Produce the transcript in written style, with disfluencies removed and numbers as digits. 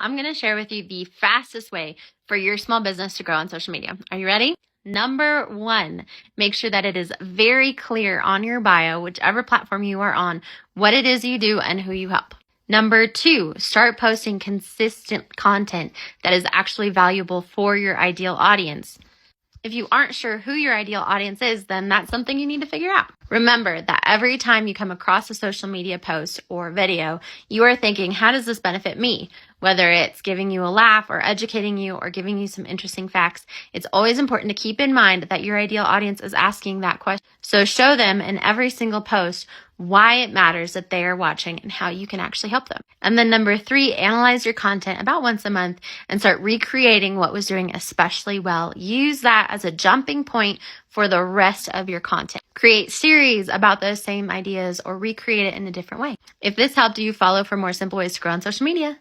I'm going to share with you the fastest way for your small business to grow on social media. Are you ready? Number one, make sure that it is very clear on your bio, whichever platform you are on, what it is you do and who you help. Number two, start posting consistent content that is actually valuable for your ideal audience. If you aren't sure who your ideal audience is, then that's something you need to figure out. Remember that every time you come across a social media post or video, you are thinking, how does this benefit me? Whether it's giving you a laugh or educating you or giving you some interesting facts, it's always important to keep in mind that your ideal audience is asking that question. So show them in every single post why it matters that they are watching and how you can actually help them. And then number three, analyze your content about once a month and start recreating what was doing especially well. Use that as a jumping point for the rest of your content. Create series about those same ideas or recreate it in a different way. If this helped you, follow for more simple ways to grow on social media.